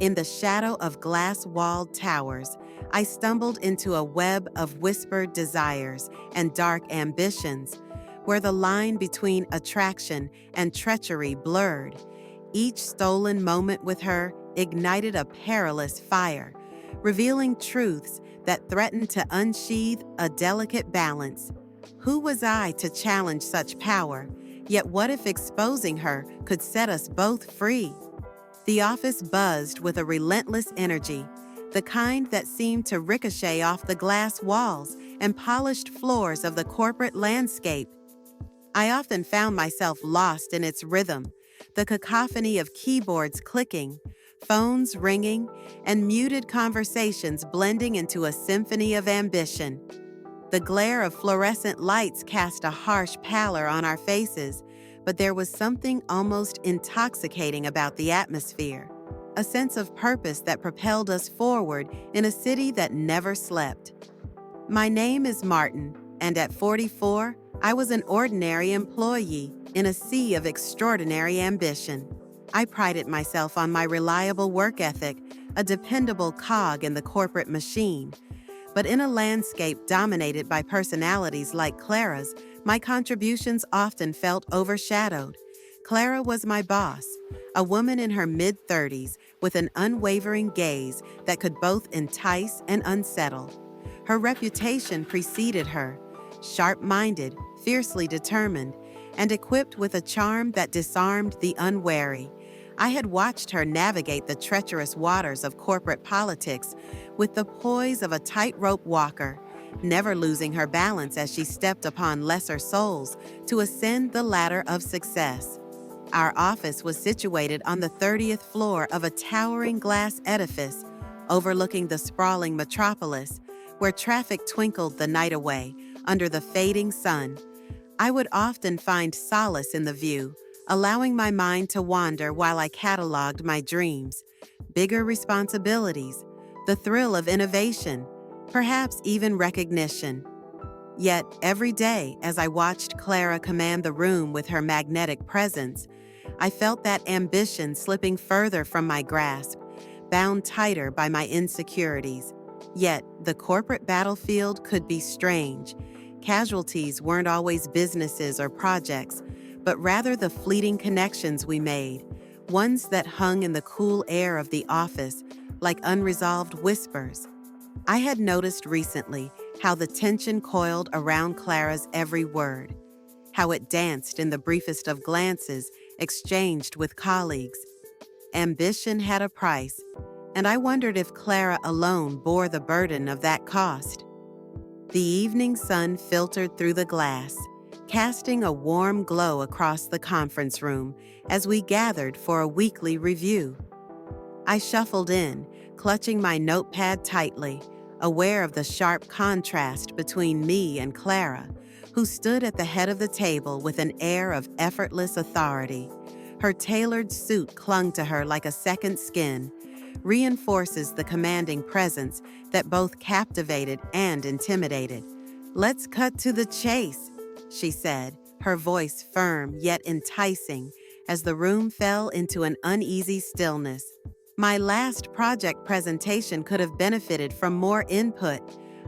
In the shadow of glass-walled towers, I stumbled into a web of whispered desires and dark ambitions, where the line between attraction and treachery blurred. Each stolen moment with her ignited a perilous fire, revealing truths that threatened to unsheathe a delicate balance. Who was I to challenge such power? Yet what if exposing her could set us both free? The office buzzed with a relentless energy, the kind that seemed to ricochet off the glass walls and polished floors of the corporate landscape. I often found myself lost in its rhythm, the cacophony of keyboards clicking, phones ringing, and muted conversations blending into a symphony of ambition. The glare of fluorescent lights cast a harsh pallor on our faces, but there was something almost intoxicating about the atmosphere, a sense of purpose that propelled us forward in a city that never slept. My name is Martin, and at 44, I was an ordinary employee in a sea of extraordinary ambition. I prided myself on my reliable work ethic, a dependable cog in the corporate machine. But in a landscape dominated by personalities like Clara's, my contributions often felt overshadowed. Clara was my boss, a woman in her mid-30s with an unwavering gaze that could both entice and unsettle. Her reputation preceded her, sharp-minded, fiercely determined, and equipped with a charm that disarmed the unwary. I had watched her navigate the treacherous waters of corporate politics with the poise of a tightrope walker, never losing her balance as she stepped upon lesser souls to ascend the ladder of success. Our office was situated on the 30th floor of a towering glass edifice overlooking the sprawling metropolis, where traffic twinkled the night away under the fading sun. I would often find solace in the view, allowing my mind to wander while I cataloged my dreams, bigger responsibilities, the thrill of innovation, perhaps even recognition. Yet every day, as I watched Clara command the room with her magnetic presence, I felt that ambition slipping further from my grasp, bound tighter by my insecurities. Yet the corporate battlefield could be strange. Casualties weren't always businesses or projects, but rather the fleeting connections we made, ones that hung in the cool air of the office like unresolved whispers. I had noticed recently how the tension coiled around Clara's every word, how it danced in the briefest of glances exchanged with colleagues. Ambition had a price, and I wondered if Clara alone bore the burden of that cost. The evening sun filtered through the glass, casting a warm glow across the conference room as we gathered for a weekly review. I shuffled in, clutching my notepad tightly, aware of the sharp contrast between me and Clara, who stood at the head of the table with an air of effortless authority. Her tailored suit clung to her like a second skin, reinforces the commanding presence that both captivated and intimidated. "Let's cut to the chase," she said, her voice firm yet enticing as the room fell into an uneasy stillness. "My last project presentation could have benefited from more input.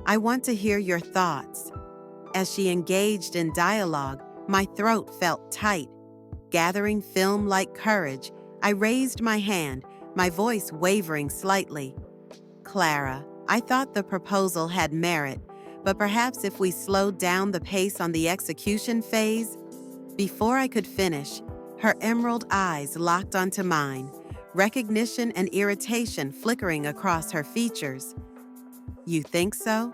I want to hear your thoughts." As she engaged in dialogue, my throat felt tight. Gathering film-like courage, I raised my hand, my voice wavering slightly. "Clara, I thought the proposal had merit, but perhaps if we slowed down the pace on the execution phase." Before I could finish, her emerald eyes locked onto mine, recognition and irritation flickering across her features. "You think so?"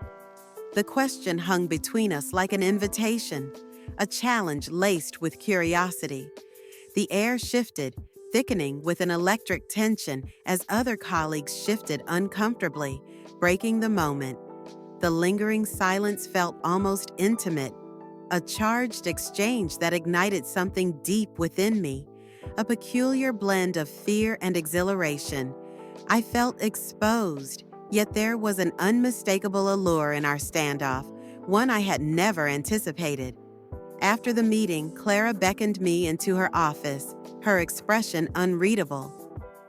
The question hung between us like an invitation, a challenge laced with curiosity. The air shifted, thickening with an electric tension as other colleagues shifted uncomfortably, breaking the moment. The lingering silence felt almost intimate, a charged exchange that ignited something deep within me, a peculiar blend of fear and exhilaration. I felt exposed, yet there was an unmistakable allure in our standoff, one I had never anticipated. After the meeting, Clara beckoned me into her office, her expression unreadable.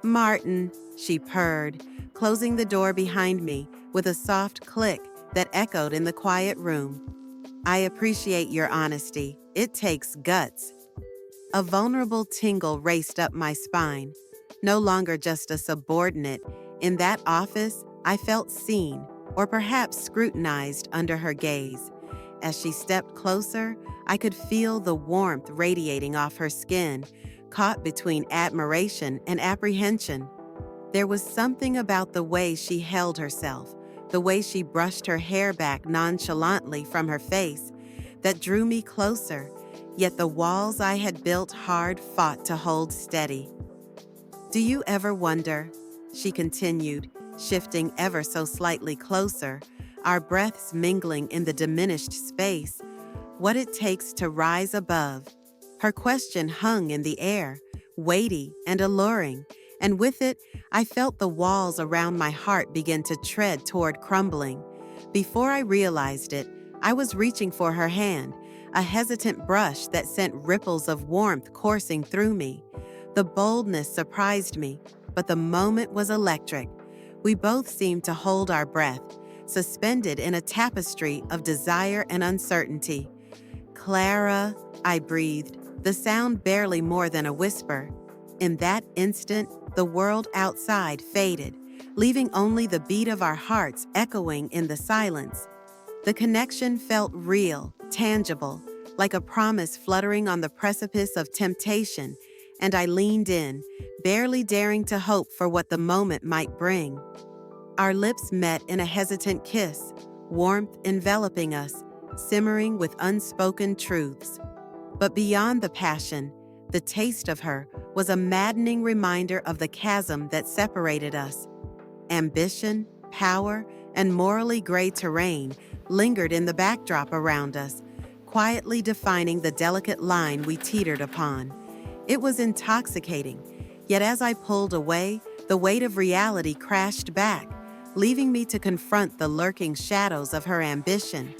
Martin, she purred, closing the door behind me with a soft click that echoed in the quiet room. I appreciate your honesty. It takes guts. A vulnerable tingle raced up my spine. No longer just a subordinate. In that office, I felt seen, or perhaps scrutinized under her gaze. As she stepped closer, I could feel the warmth radiating off her skin, caught between admiration and apprehension. There was something about the way she held herself, the way she brushed her hair back nonchalantly from her face, that drew me closer, yet the walls I had built hard fought to hold steady. Do you ever wonder, she continued, shifting ever so slightly closer, our breaths mingling in the diminished space, what it takes to rise above? Her question hung in the air, weighty and alluring, and with it, I felt the walls around my heart begin to tread toward crumbling. Before I realized it, I was reaching for her hand, a hesitant brush that sent ripples of warmth coursing through me. The boldness surprised me, but the moment was electric. We both seemed to hold our breath, suspended in a tapestry of desire and uncertainty. Clara, I breathed, the sound barely more than a whisper. In that instant, the world outside faded, leaving only the beat of our hearts echoing in the silence. The connection felt real, tangible, like a promise fluttering on the precipice of temptation, and I leaned in, barely daring to hope for what the moment might bring. Our lips met in a hesitant kiss, warmth enveloping us, simmering with unspoken truths. But beyond the passion, the taste of her was a maddening reminder of the chasm that separated us. Ambition, power, and morally gray terrain lingered in the backdrop around us, quietly defining the delicate line we teetered upon. It was intoxicating, yet as I pulled away, the weight of reality crashed back, leaving me to confront the lurking shadows of her ambition.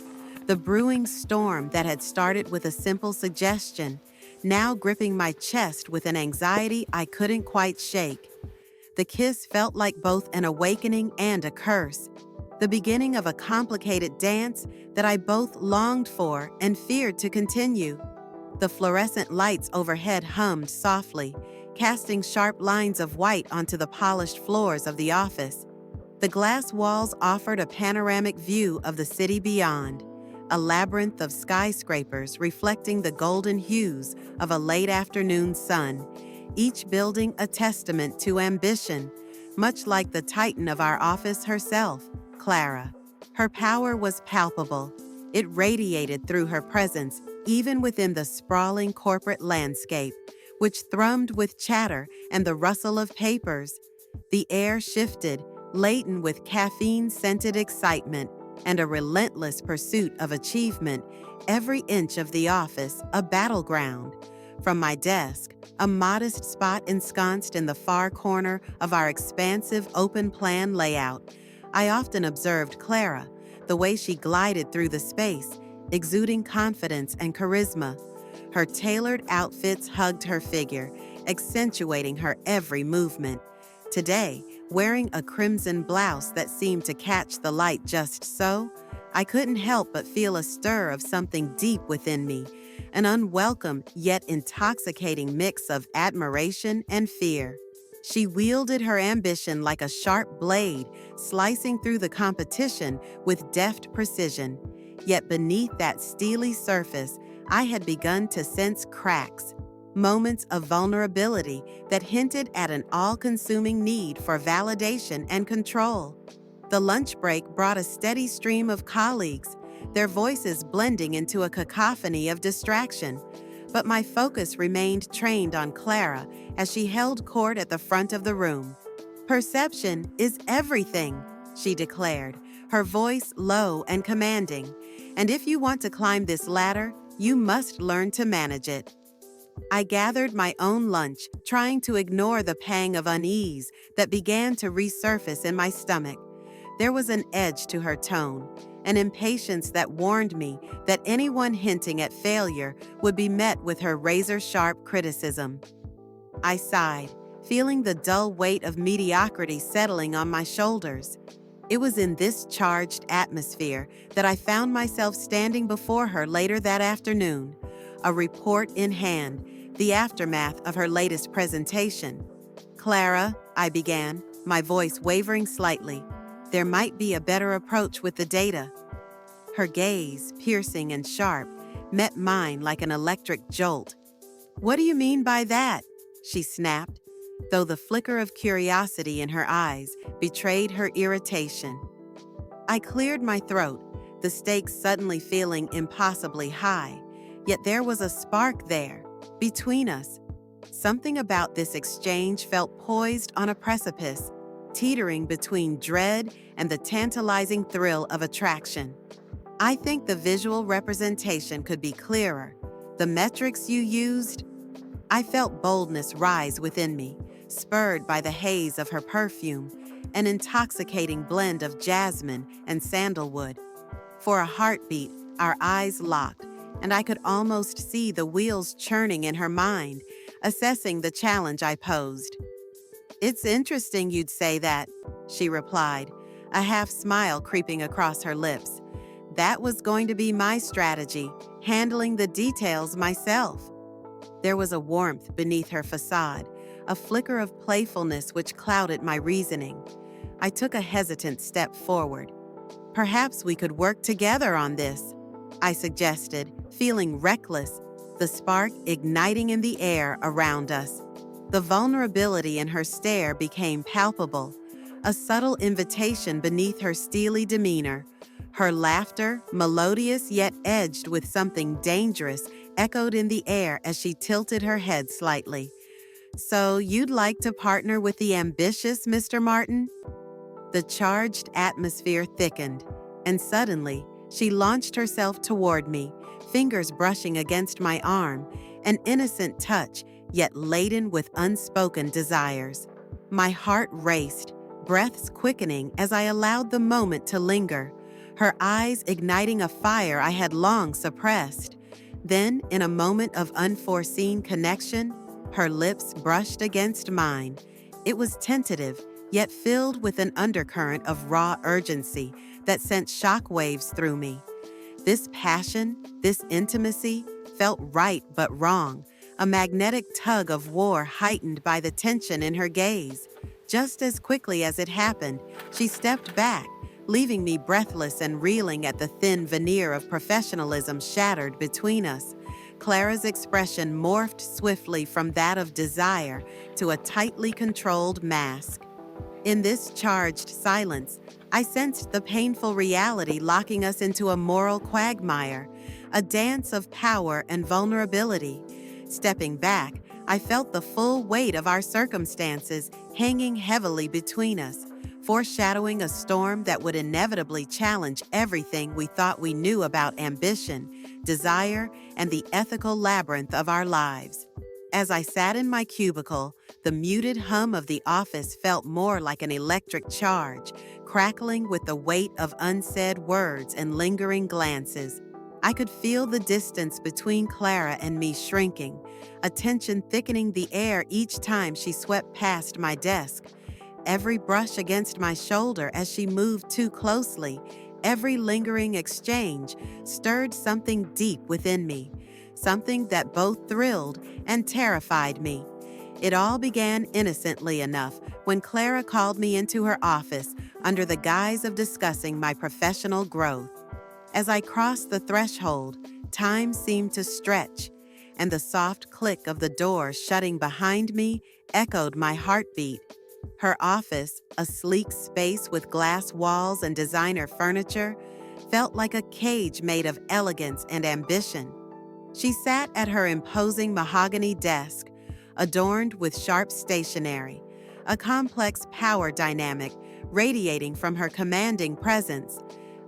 The brewing storm that had started with a simple suggestion, now gripping my chest with an anxiety I couldn't quite shake. The kiss felt like both an awakening and a curse, the beginning of a complicated dance that I both longed for and feared to continue. The fluorescent lights overhead hummed softly, casting sharp lines of white onto the polished floors of the office. The glass walls offered a panoramic view of the city beyond, a labyrinth of skyscrapers reflecting the golden hues of a late afternoon sun, each building a testament to ambition, much like the titan of our office herself, Clara. Her power was palpable. It radiated through her presence, even within the sprawling corporate landscape, which thrummed with chatter and the rustle of papers. The air shifted, laden with caffeine-scented excitement and a relentless pursuit of achievement, every inch of the office a battleground. From my desk, a modest spot ensconced in the far corner of our expansive open-plan layout, I often observed Clara, the way she glided through the space, exuding confidence and charisma. Her tailored outfits hugged her figure, accentuating her every movement. Today, wearing a crimson blouse that seemed to catch the light just so, I couldn't help but feel a stir of something deep within me, an unwelcome yet intoxicating mix of admiration and fear. She wielded her ambition like a sharp blade, slicing through the competition with deft precision. Yet beneath that steely surface, I had begun to sense cracks, moments of vulnerability that hinted at an all-consuming need for validation and control. The lunch break brought a steady stream of colleagues, their voices blending into a cacophony of distraction. But my focus remained trained on Clara as she held court at the front of the room. "Perception is everything," she declared, her voice low and commanding. "And if you want to climb this ladder, you must learn to manage it." I gathered my own lunch, trying to ignore the pang of unease that began to resurface in my stomach. There was an edge to her tone, an impatience that warned me that anyone hinting at failure would be met with her razor-sharp criticism. I sighed, feeling the dull weight of mediocrity settling on my shoulders. It was in this charged atmosphere that I found myself standing before her later that afternoon, a report in hand, the aftermath of her latest presentation. "Clara," I began, my voice wavering slightly, "there might be a better approach with the data." Her gaze, piercing and sharp, met mine like an electric jolt. "What do you mean by that?" she snapped, though the flicker of curiosity in her eyes betrayed her irritation. I cleared my throat, the stakes suddenly feeling impossibly high, yet there was a spark there, between us. Something about this exchange felt poised on a precipice, teetering between dread and the tantalizing thrill of attraction. "I think the visual representation could be clearer. The metrics you used—" I felt boldness rise within me, spurred by the haze of her perfume, an intoxicating blend of jasmine and sandalwood. For a heartbeat, our eyes locked, and I could almost see the wheels churning in her mind, assessing the challenge I posed. "It's interesting you'd say that," she replied, a half smile creeping across her lips. "That was going to be my strategy, handling the details myself." There was a warmth beneath her facade, a flicker of playfulness which clouded my reasoning. I took a hesitant step forward. "Perhaps we could work together on this," I suggested, feeling reckless, the spark igniting in the air around us. The vulnerability in her stare became palpable, a subtle invitation beneath her steely demeanor. Her laughter, melodious yet edged with something dangerous, echoed in the air as she tilted her head slightly. "So you'd like to partner with the ambitious Mr. Martin?" The charged atmosphere thickened, and suddenly she launched herself toward me, fingers brushing against my arm, an innocent touch, yet laden with unspoken desires. My heart raced, breaths quickening as I allowed the moment to linger, her eyes igniting a fire I had long suppressed. Then, in a moment of unforeseen connection, her lips brushed against mine. It was tentative, yet filled with an undercurrent of raw urgency that sent shockwaves through me. This passion, this intimacy, felt right but wrong, a magnetic tug of war heightened by the tension in her gaze. Just as quickly as it happened, she stepped back, leaving me breathless and reeling at the thin veneer of professionalism shattered between us. Clara's expression morphed swiftly from that of desire to a tightly controlled mask. In this charged silence, I sensed the painful reality locking us into a moral quagmire, a dance of power and vulnerability. Stepping back, I felt the full weight of our circumstances hanging heavily between us, foreshadowing a storm that would inevitably challenge everything we thought we knew about ambition, desire, and the ethical labyrinth of our lives. As I sat in my cubicle, the muted hum of the office felt more like an electric charge, crackling with the weight of unsaid words and lingering glances. I could feel the distance between Clara and me shrinking, a tension thickening the air each time she swept past my desk. Every brush against my shoulder as she moved too closely, every lingering exchange stirred something deep within me, something that both thrilled and terrified me. It all began innocently enough when Clara called me into her office under the guise of discussing my professional growth. As I crossed the threshold, time seemed to stretch, and the soft click of the door shutting behind me echoed my heartbeat. Her office, a sleek space with glass walls and designer furniture, felt like a cage made of elegance and ambition. She sat at her imposing mahogany desk, adorned with sharp stationery, a complex power dynamic radiating from her commanding presence.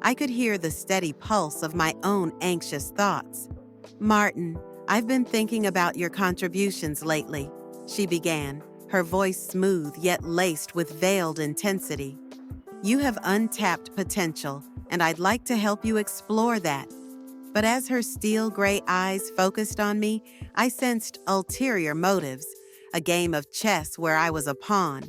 I could hear the steady pulse of my own anxious thoughts. "Martin, I've been thinking about your contributions lately," she began, her voice smooth yet laced with veiled intensity. "You have untapped potential, and I'd like to help you explore that." But as her steel gray eyes focused on me, I sensed ulterior motives, a game of chess where I was a pawn,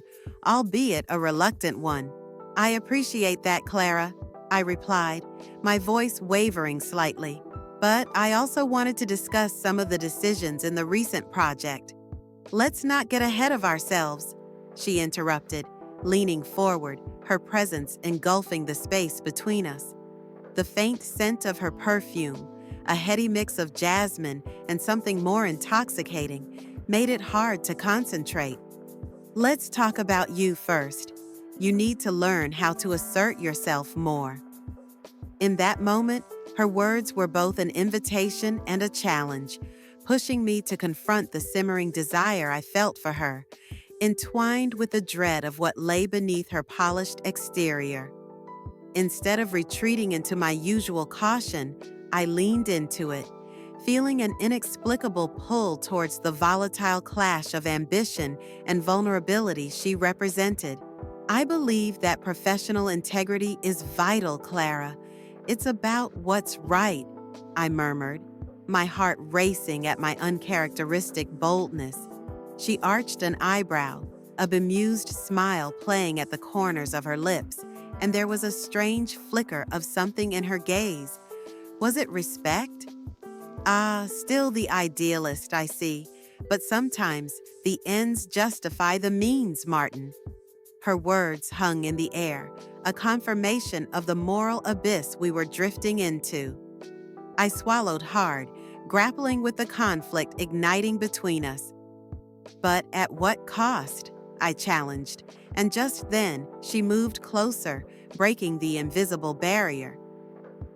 albeit a reluctant one. I appreciate that, Clara, I replied, my voice wavering slightly. But I also wanted to discuss some of the decisions in the recent project. Let's not get ahead of ourselves, she interrupted, leaning forward, her presence engulfing the space between us. The faint scent of her perfume, a heady mix of jasmine and something more intoxicating, made it hard to concentrate. Let's talk about you first. You need to learn how to assert yourself more. In that moment, her words were both an invitation and a challenge, pushing me to confront the simmering desire I felt for her, entwined with the dread of what lay beneath her polished exterior. Instead of retreating into my usual caution, I leaned into it, feeling an inexplicable pull towards the volatile clash of ambition and vulnerability she represented. I believe that professional integrity is vital, Clara. It's about what's right, I murmured, my heart racing at my uncharacteristic boldness. She arched an eyebrow, a bemused smile playing at the corners of her lips, and there was a strange flicker of something in her gaze. Was it respect? Still the idealist, I see. But sometimes the ends justify the means, Martin. Her words hung in the air, a confirmation of the moral abyss we were drifting into. I swallowed hard, grappling with the conflict igniting between us. But at what cost? I challenged, and just then she moved closer, breaking the invisible barrier.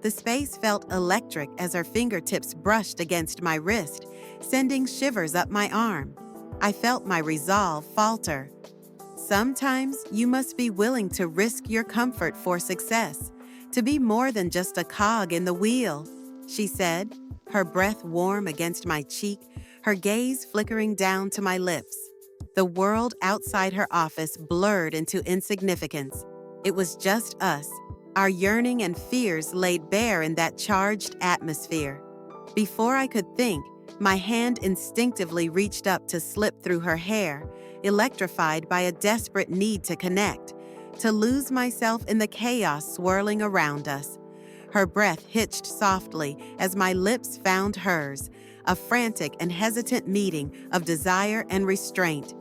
The space felt electric as her fingertips brushed against my wrist, sending shivers up my arm. I felt my resolve falter. Sometimes you must be willing to risk your comfort for success, to be more than just a cog in the wheel, she said, her breath warm against my cheek, her gaze flickering down to my lips. The world outside her office blurred into insignificance. It was just us, our yearning and fears laid bare in that charged atmosphere. Before I could think, my hand instinctively reached up to slip through her hair, electrified by a desperate need to connect, to lose myself in the chaos swirling around us. Her breath hitched softly as my lips found hers, a frantic and hesitant meeting of desire and restraint.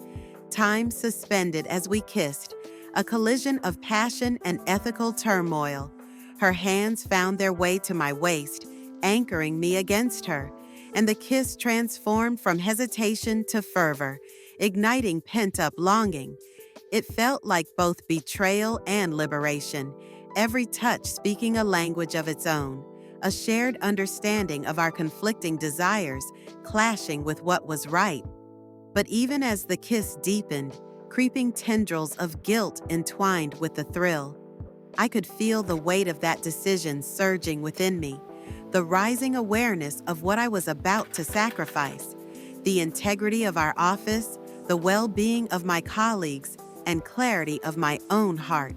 Time suspended as we kissed, a collision of passion and ethical turmoil. Her hands found their way to my waist, anchoring me against her, and the kiss transformed from hesitation to fervor, igniting pent-up longing. It felt like both betrayal and liberation, every touch speaking a language of its own, a shared understanding of our conflicting desires clashing with what was right. But even as the kiss deepened, creeping tendrils of guilt entwined with the thrill, I could feel the weight of that decision surging within me, the rising awareness of what I was about to sacrifice, the integrity of our office, the well-being of my colleagues, and clarity of my own heart.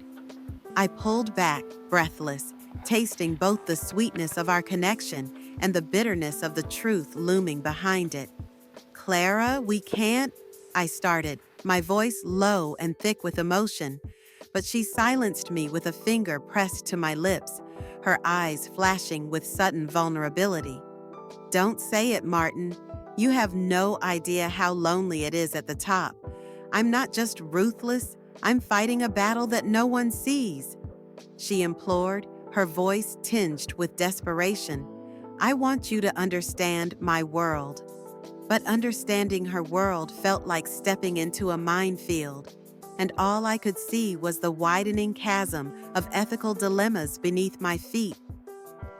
I pulled back, breathless, tasting both the sweetness of our connection and the bitterness of the truth looming behind it. Clara, we can't, I started, my voice low and thick with emotion, but she silenced me with a finger pressed to my lips, her eyes flashing with sudden vulnerability. Don't say it, Martin. You have no idea how lonely it is at the top. I'm not just ruthless, I'm fighting a battle that no one sees, she implored, her voice tinged with desperation. I want you to understand my world. But understanding her world felt like stepping into a minefield, and all I could see was the widening chasm of ethical dilemmas beneath my feet.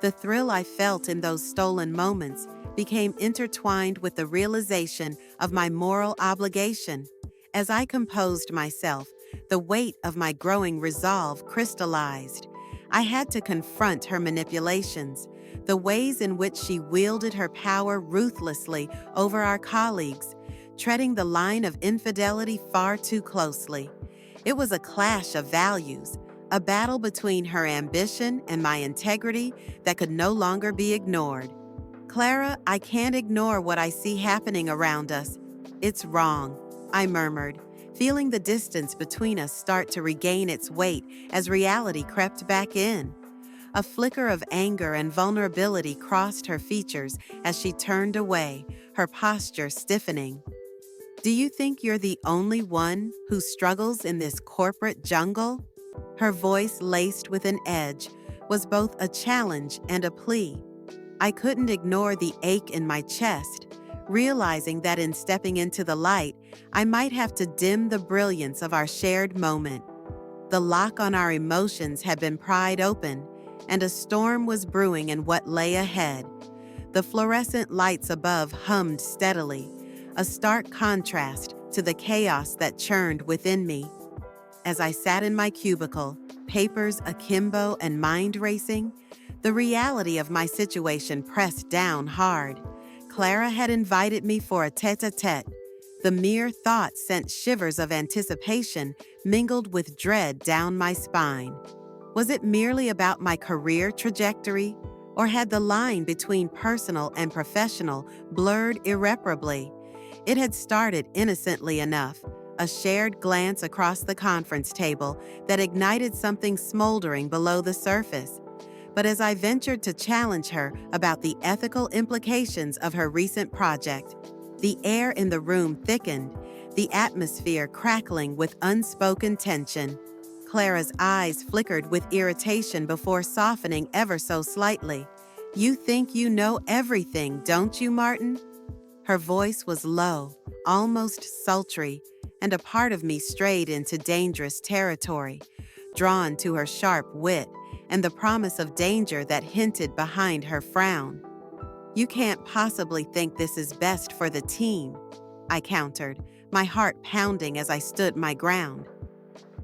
The thrill I felt in those stolen moments became intertwined with the realization of my moral obligation. As I composed myself, the weight of my growing resolve crystallized. I had to confront her manipulations, the ways in which she wielded her power ruthlessly over our colleagues, treading the line of infidelity far too closely. It was a clash of values, a battle between her ambition and my integrity that could no longer be ignored. Clara, I can't ignore what I see happening around us. It's wrong. I murmured, feeling the distance between us start to regain its weight as reality crept back in. A flicker of anger and vulnerability crossed her features as she turned away, her posture stiffening. Do you think you're the only one who struggles in this corporate jungle? Her voice, laced with an edge, was both a challenge and a plea. I couldn't ignore the ache in my chest, realizing that in stepping into the light, I might have to dim the brilliance of our shared moment. The lock on our emotions had been pried open, and a storm was brewing in what lay ahead. The fluorescent lights above hummed steadily, a stark contrast to the chaos that churned within me. As I sat in my cubicle, papers akimbo and mind racing, the reality of my situation pressed down hard. Clara had invited me for a tete-a-tete. The mere thought sent shivers of anticipation mingled with dread down my spine. Was it merely about my career trajectory, or had the line between personal and professional blurred irreparably? It had started innocently enough, a shared glance across the conference table that ignited something smoldering below the surface. But as I ventured to challenge her about the ethical implications of her recent project, the air in the room thickened, the atmosphere crackling with unspoken tension. Clara's eyes flickered with irritation before softening ever so slightly. "You think you know everything, don't you, Martin?" Her voice was low, almost sultry, and a part of me strayed into dangerous territory, drawn to her sharp wit and the promise of danger that hinted behind her frown. "You can't possibly think this is best for the team," I countered, my heart pounding as I stood my ground.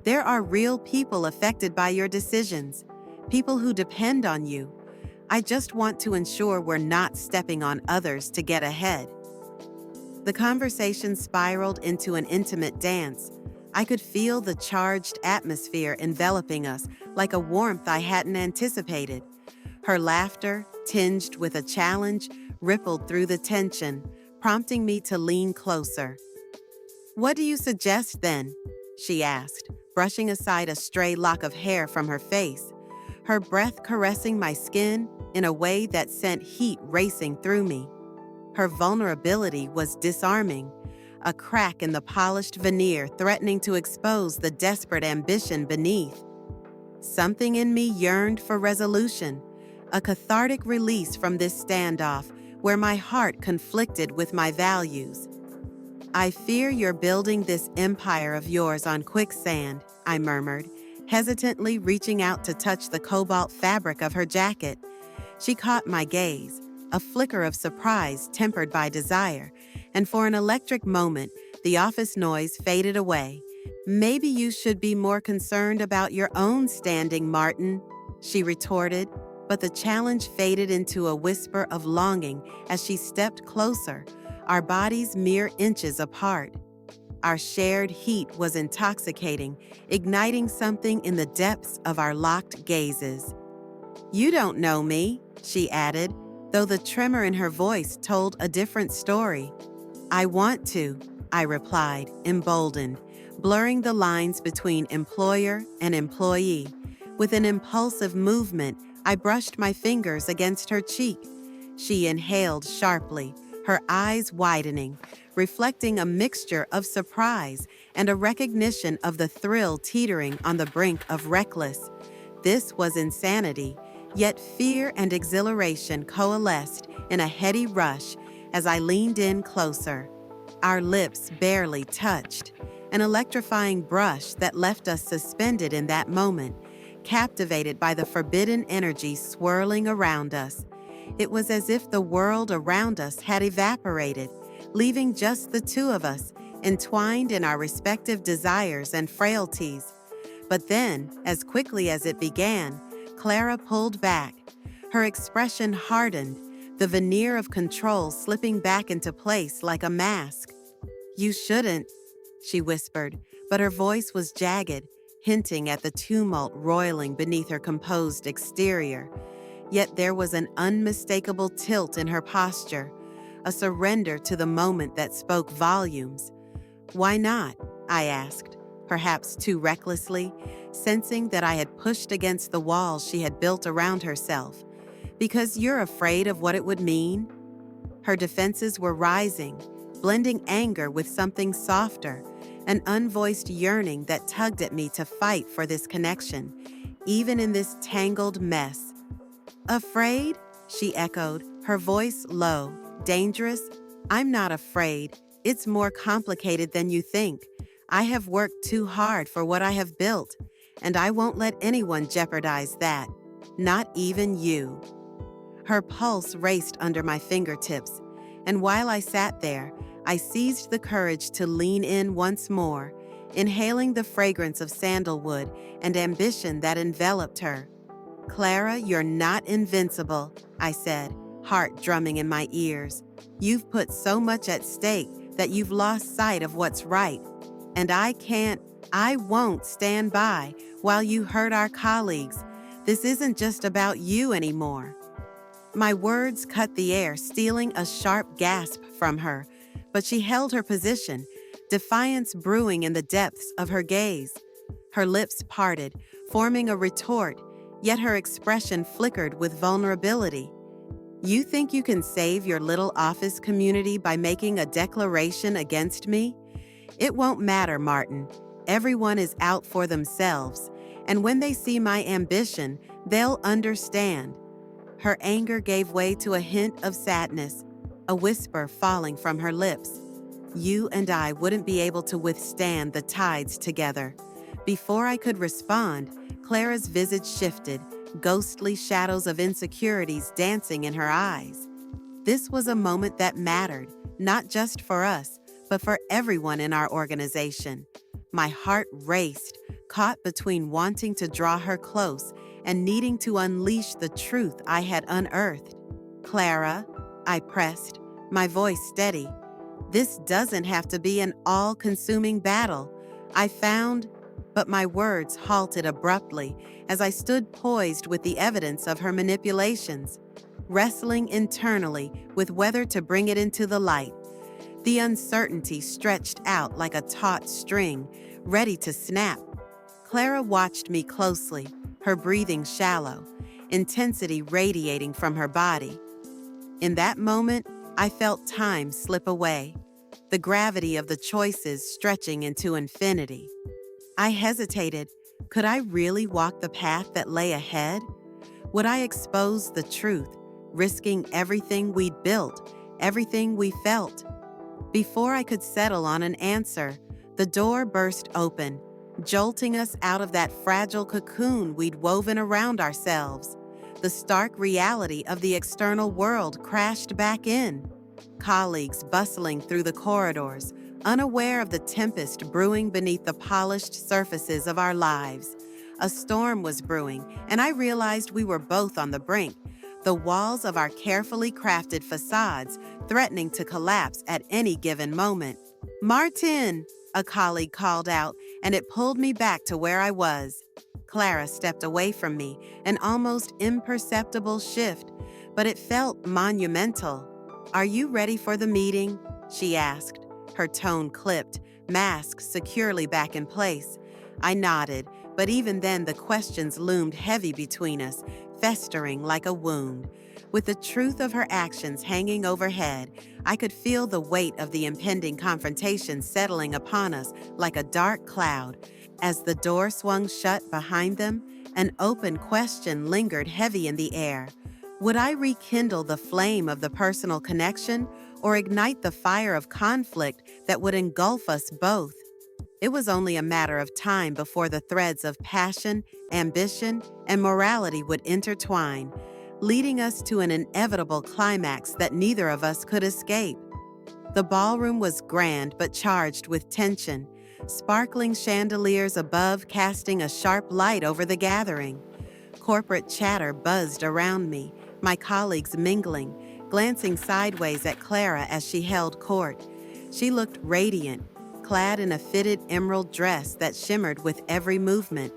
"There are real people affected by your decisions, people who depend on you. I just want to ensure we're not stepping on others to get ahead." The conversation spiraled into an intimate dance. I could feel the charged atmosphere enveloping us like a warmth I hadn't anticipated. Her laughter, tinged with a challenge, rippled through the tension, prompting me to lean closer. "What do you suggest then?" she asked, brushing aside a stray lock of hair from her face, her breath caressing my skin in a way that sent heat racing through me. Her vulnerability was disarming, a crack in the polished veneer threatening to expose the desperate ambition beneath. Something in me yearned for resolution, a cathartic release from this standoff where my heart conflicted with my values. "I fear you're building this empire of yours on quicksand," I murmured, hesitantly reaching out to touch the cobalt fabric of her jacket. She caught my gaze, a flicker of surprise tempered by desire, and for an electric moment, the office noise faded away. "Maybe you should be more concerned about your own standing, Martin," she retorted, but the challenge faded into a whisper of longing as she stepped closer, our bodies mere inches apart. Our shared heat was intoxicating, igniting something in the depths of our locked gazes. "You don't know me," she added, though the tremor in her voice told a different story. "I want to," I replied, emboldened, blurring the lines between employer and employee. With an impulsive movement, I brushed my fingers against her cheek. She inhaled sharply, her eyes widening, reflecting a mixture of surprise and a recognition of the thrill teetering on the brink of reckless. This was insanity, yet fear and exhilaration coalesced in a heady rush as I leaned in closer. Our lips barely touched, an electrifying brush that left us suspended in that moment, captivated by the forbidden energy swirling around us. It was as if the world around us had evaporated, leaving just the two of us, entwined in our respective desires and frailties. But then, as quickly as it began, Clara pulled back. Her expression hardened, the veneer of control slipping back into place like a mask. "You shouldn't," she whispered, but her voice was jagged, hinting at the tumult roiling beneath her composed exterior. Yet there was an unmistakable tilt in her posture, a surrender to the moment that spoke volumes. Why not? I asked, perhaps too recklessly, sensing that I had pushed against the walls she had built around herself. Because you're afraid of what it would mean? Her defenses were rising, blending anger with something softer, an unvoiced yearning that tugged at me to fight for this connection, even in this tangled mess. Afraid? She echoed, her voice low. Dangerous? I'm not afraid. It's more complicated than you think. I have worked too hard for what I have built, and I won't let anyone jeopardize that. Not even you. Her pulse raced under my fingertips, and while I sat there, I seized the courage to lean in once more, inhaling the fragrance of sandalwood and ambition that enveloped her. Clara, you're not invincible, I said, heart drumming in my ears. You've put so much at stake that you've lost sight of what's right. And I won't stand by while you hurt our colleagues. This isn't just about you anymore. My words cut the air, stealing a sharp gasp from her, but she held her position, defiance brewing in the depths of her gaze. Her lips parted, forming a retort, yet her expression flickered with vulnerability. You think you can save your little office community by making a declaration against me? It won't matter, Martin. Everyone is out for themselves, and when they see my ambition, they'll understand. Her anger gave way to a hint of sadness, a whisper falling from her lips. You and I wouldn't be able to withstand the tides together. Before I could respond, Clara's visage shifted, ghostly shadows of insecurities dancing in her eyes. This was a moment that mattered, not just for us, but for everyone in our organization. My heart raced, caught between wanting to draw her close and needing to unleash the truth I had unearthed. Clara, I pressed, my voice steady. This doesn't have to be an all-consuming battle. But my words halted abruptly as I stood poised with the evidence of her manipulations, wrestling internally with whether to bring it into the light. The uncertainty stretched out like a taut string, ready to snap. Clara watched me closely, her breathing shallow, intensity radiating from her body. In that moment, I felt time slip away, the gravity of the choices stretching into infinity. I hesitated. Could I really walk the path that lay ahead? Would I expose the truth, risking everything we'd built, everything we felt? Before I could settle on an answer, the door burst open, jolting us out of that fragile cocoon we'd woven around ourselves. The stark reality of the external world crashed back in. Colleagues bustling through the corridors, unaware of the tempest brewing beneath the polished surfaces of our lives. A storm was brewing, and I realized we were both on the brink, the walls of our carefully crafted facades threatening to collapse at any given moment. Martin, a colleague called out, and it pulled me back to where I was. Clara stepped away from me, an almost imperceptible shift, but it felt monumental. Are you ready for the meeting? She asked, her tone clipped, mask securely back in place. I nodded, but even then the questions loomed heavy between us, festering like a wound. With the truth of her actions hanging overhead, I could feel the weight of the impending confrontation settling upon us like a dark cloud. As the door swung shut behind them, an open question lingered heavy in the air. Would I rekindle the flame of the personal connection or ignite the fire of conflict that would engulf us both? It was only a matter of time before the threads of passion, ambition, and morality would intertwine, leading us to an inevitable climax that neither of us could escape. The ballroom was grand but charged with tension, sparkling chandeliers above casting a sharp light over the gathering. Corporate chatter buzzed around me, my colleagues mingling, glancing sideways at Clara as she held court. She looked radiant, clad in a fitted emerald dress that shimmered with every movement,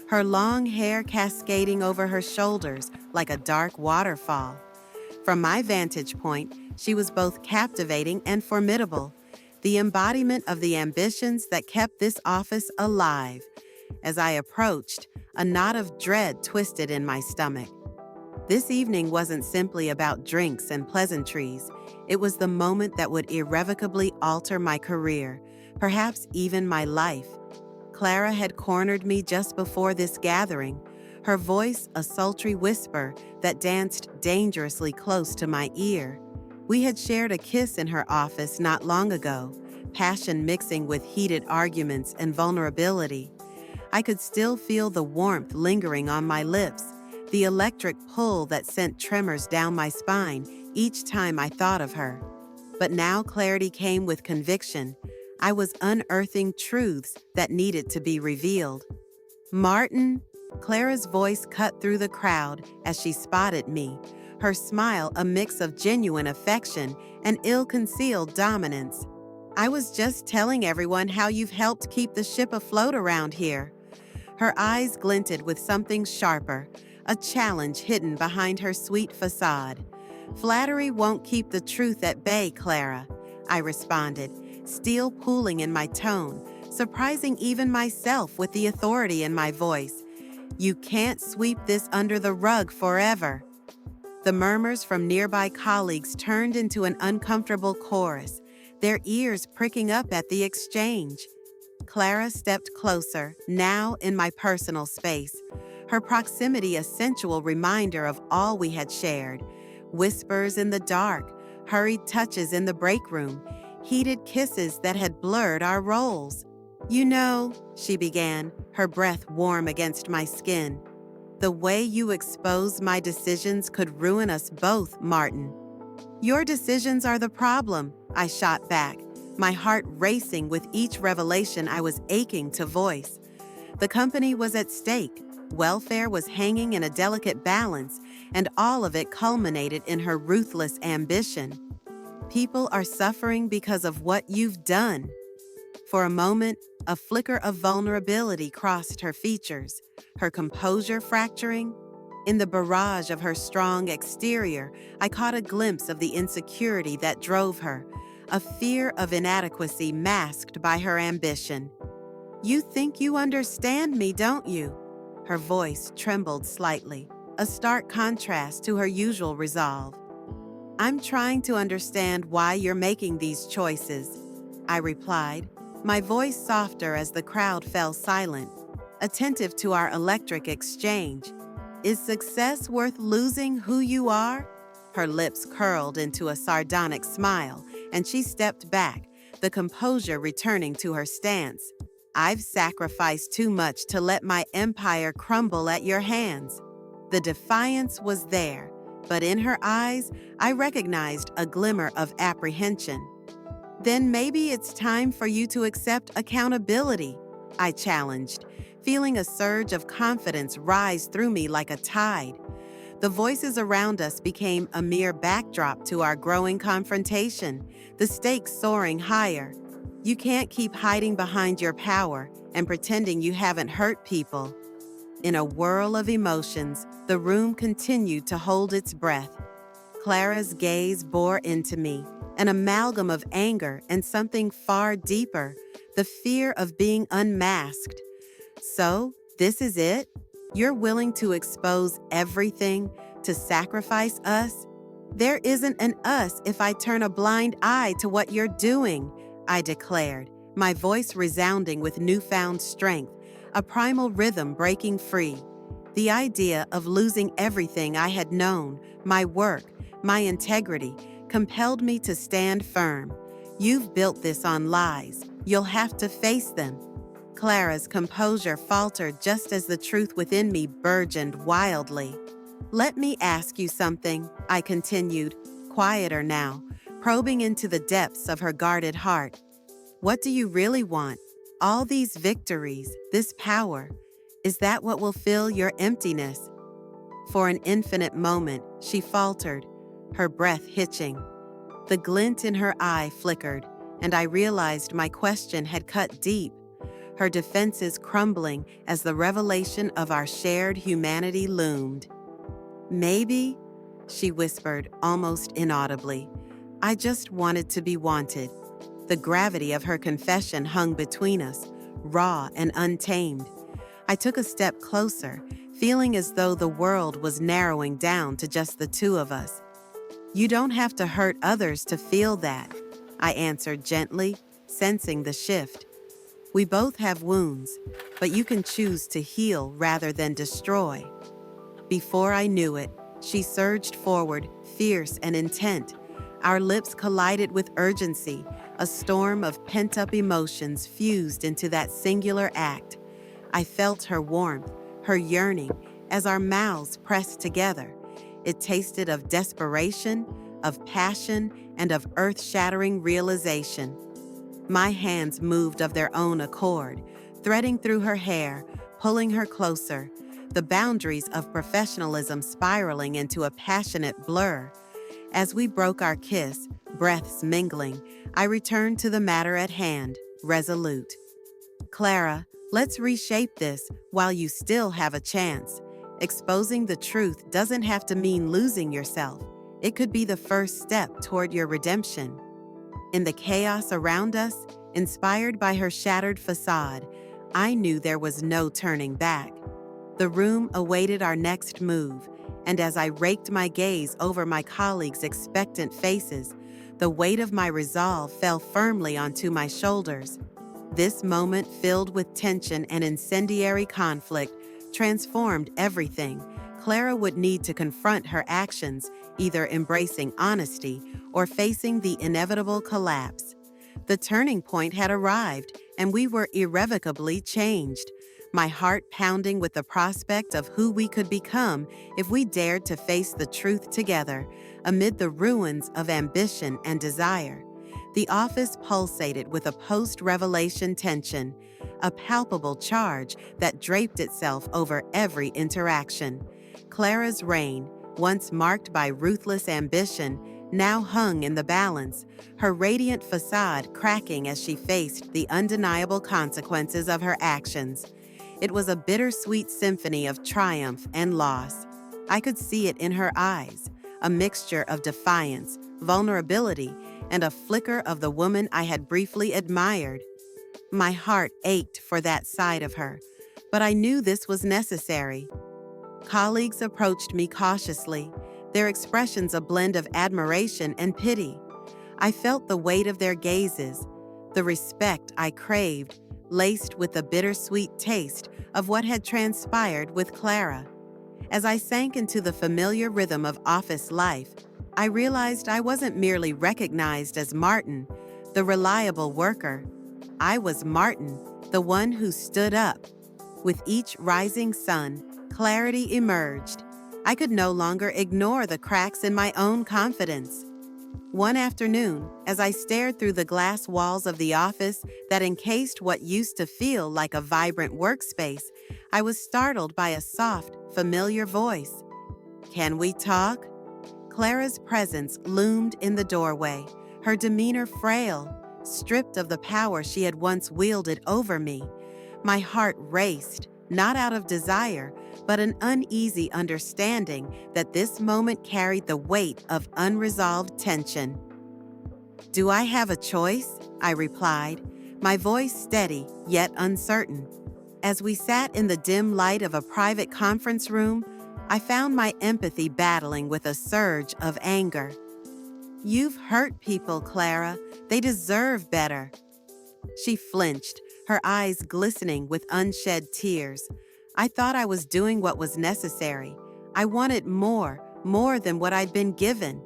her long hair cascading over her shoulders like a dark waterfall. From my vantage point, she was both captivating and formidable, the embodiment of the ambitions that kept this office alive. As I approached, a knot of dread twisted in my stomach. This evening wasn't simply about drinks and pleasantries. It was the moment that would irrevocably alter my career, perhaps even my life. Clara had cornered me just before this gathering, her voice a sultry whisper that danced dangerously close to my ear. We had shared a kiss in her office not long ago, passion mixing with heated arguments and vulnerability. I could still feel the warmth lingering on my lips, the electric pull that sent tremors down my spine each time I thought of her. But now clarity came with conviction. I was unearthing truths that needed to be revealed. "Martin," Clara's voice cut through the crowd as she spotted me, her smile a mix of genuine affection and ill-concealed dominance. "I was just telling everyone how you've helped keep the ship afloat around here." Her eyes glinted with something sharper, a challenge hidden behind her sweet facade. "Flattery won't keep the truth at bay, Clara," I responded, steel pooling in my tone, surprising even myself with the authority in my voice. "You can't sweep this under the rug forever." The murmurs from nearby colleagues turned into an uncomfortable chorus, their ears pricking up at the exchange. Clara stepped closer, now in my personal space, her proximity a sensual reminder of all we had shared. Whispers in the dark, hurried touches in the break room, heated kisses that had blurred our roles. "You know," she began, her breath warm against my skin, "the way you expose my decisions could ruin us both, Martin." "Your decisions are the problem," I shot back, my heart racing with each revelation I was aching to voice. The company was at stake, welfare was hanging in a delicate balance, and all of it culminated in her ruthless ambition. "People are suffering because of what you've done." For a moment, a flicker of vulnerability crossed her features, her composure fracturing. In the barrage of her strong exterior, I caught a glimpse of the insecurity that drove her, a fear of inadequacy masked by her ambition. "You think you understand me, don't you?" Her voice trembled slightly, a stark contrast to her usual resolve. "I'm trying to understand why you're making these choices," I replied, my voice softer as the crowd fell silent, attentive to our electric exchange. "Is success worth losing who you are?" Her lips curled into a sardonic smile, and she stepped back, the composure returning to her stance. "I've sacrificed too much to let my empire crumble at your hands." The defiance was there, but in her eyes, I recognized a glimmer of apprehension. "Then maybe it's time for you to accept accountability," I challenged, feeling a surge of confidence rise through me like a tide. The voices around us became a mere backdrop to our growing confrontation, the stakes soaring higher. "You can't keep hiding behind your power and pretending you haven't hurt people." In a whirl of emotions, the room continued to hold its breath. Clara's gaze bore into me, an amalgam of anger and something far deeper, the fear of being unmasked. "So, this is it? You're willing to expose everything, to sacrifice us?" "There isn't an us if I turn a blind eye to what you're doing," I declared, my voice resounding with newfound strength, a primal rhythm breaking free. The idea of losing everything I had known, my work, my integrity, compelled me to stand firm. "You've built this on lies. You'll have to face them." Clara's composure faltered just as the truth within me burgeoned wildly. "Let me ask you something," I continued, quieter now, probing into the depths of her guarded heart. "What do you really want? All these victories, this power, is that what will fill your emptiness?" For an infinite moment, she faltered, her breath hitching. The glint in her eye flickered, and I realized my question had cut deep, her defenses crumbling as the revelation of our shared humanity loomed. "Maybe," she whispered almost inaudibly, "I just wanted to be wanted." The gravity of her confession hung between us, raw and untamed. I took a step closer, feeling as though the world was narrowing down to just the two of us. "You don't have to hurt others to feel that," I answered gently, sensing the shift. "We both have wounds, but you can choose to heal rather than destroy." Before I knew it, she surged forward, fierce and intent. Our lips collided with urgency, a storm of pent-up emotions fused into that singular act. I felt her warmth, her yearning, as our mouths pressed together. It tasted of desperation, of passion, and of earth-shattering realization. My hands moved of their own accord, threading through her hair, pulling her closer, the boundaries of professionalism spiraling into a passionate blur. As we broke our kiss, breaths mingling, I returned to the matter at hand, resolute. "Clara, let's reshape this while you still have a chance. Exposing the truth doesn't have to mean losing yourself. It could be the first step toward your redemption." In the chaos around us, inspired by her shattered facade, I knew there was no turning back. The room awaited our next move, and as I raked my gaze over my colleagues' expectant faces, the weight of my resolve fell firmly onto my shoulders. This moment, filled with tension and incendiary conflict, transformed everything. Clara would need to confront her actions, either embracing honesty or facing the inevitable collapse. The turning point had arrived, and we were irrevocably changed. My heart pounding with the prospect of who we could become if we dared to face the truth together, amid the ruins of ambition and desire. The office pulsated with a post-revelation tension, a palpable charge that draped itself over every interaction. Clara's reign, once marked by ruthless ambition, now hung in the balance, her radiant facade cracking as she faced the undeniable consequences of her actions. It was a bittersweet symphony of triumph and loss. I could see it in her eyes, a mixture of defiance, vulnerability, and a flicker of the woman I had briefly admired. My heart ached for that side of her, but I knew this was necessary. Colleagues approached me cautiously, their expressions a blend of admiration and pity. I felt the weight of their gazes, the respect I craved, laced with the bittersweet taste of what had transpired with Clara. As I sank into the familiar rhythm of office life, I realized I wasn't merely recognized as Martin, the reliable worker. I was Martin, the one who stood up. With each rising sun, clarity emerged. I could no longer ignore the cracks in my own confidence. One afternoon, as I stared through the glass walls of the office that encased what used to feel like a vibrant workspace, I was startled by a soft, familiar voice. "Can we talk?" Clara's presence loomed in the doorway, her demeanor frail, stripped of the power she had once wielded over me. My heart raced, not out of desire, but an uneasy understanding that this moment carried the weight of unresolved tension. "Do I have a choice?" I replied, my voice steady yet uncertain. As we sat in the dim light of a private conference room, I found my empathy battling with a surge of anger. "You've hurt people, Clara. They deserve better." She flinched, her eyes glistening with unshed tears. I thought I was doing what was necessary. I wanted more than what I'd been given.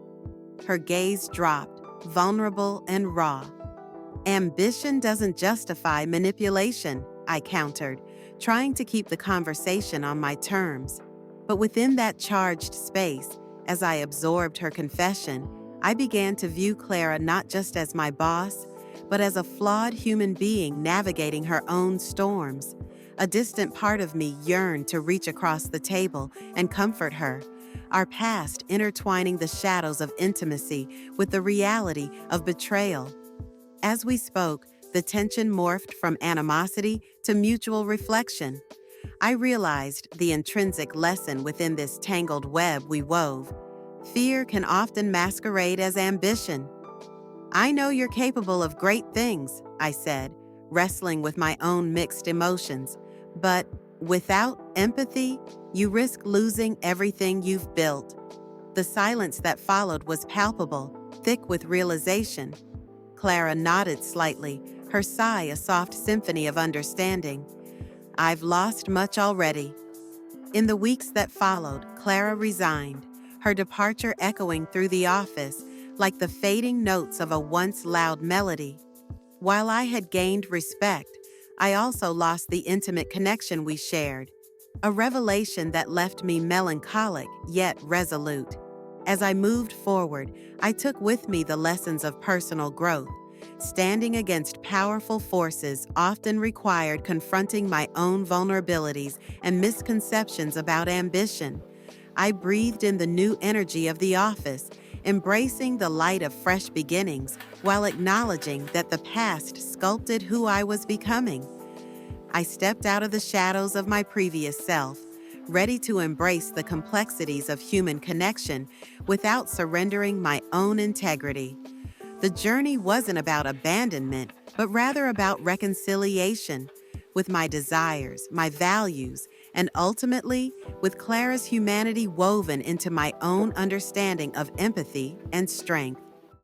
Her gaze dropped, vulnerable and raw. "Ambition doesn't justify manipulation," I countered, trying to keep the conversation on my terms. But within that charged space, as I absorbed her confession, I began to view Clara not just as my boss, but as a flawed human being navigating her own storms. A distant part of me yearned to reach across the table and comfort her, our past intertwining the shadows of intimacy with the reality of betrayal. As we spoke, the tension morphed from animosity to mutual reflection. I realized the intrinsic lesson within this tangled web we wove. Fear can often masquerade as ambition. I know you're capable of great things, I said, wrestling with my own mixed emotions. But without empathy, you risk losing everything you've built. The silence that followed was palpable, thick with realization. Clara nodded slightly, her sigh a soft symphony of understanding. I've lost much already. In the weeks that followed, Clara resigned, her departure echoing through the office like the fading notes of a once loud melody. While I had gained respect, I also lost the intimate connection we shared, a revelation that left me melancholic yet resolute. As I moved forward, I took with me the lessons of personal growth. Standing against powerful forces often required confronting my own vulnerabilities and misconceptions about ambition. I breathed in the new energy of the office, embracing the light of fresh beginnings while acknowledging that the past sculpted who I was becoming. I stepped out of the shadows of my previous self, ready to embrace the complexities of human connection without surrendering my own integrity. The journey wasn't about abandonment, but rather about reconciliation with my desires, my values, and ultimately with Clara's humanity woven into my own understanding of empathy and strength.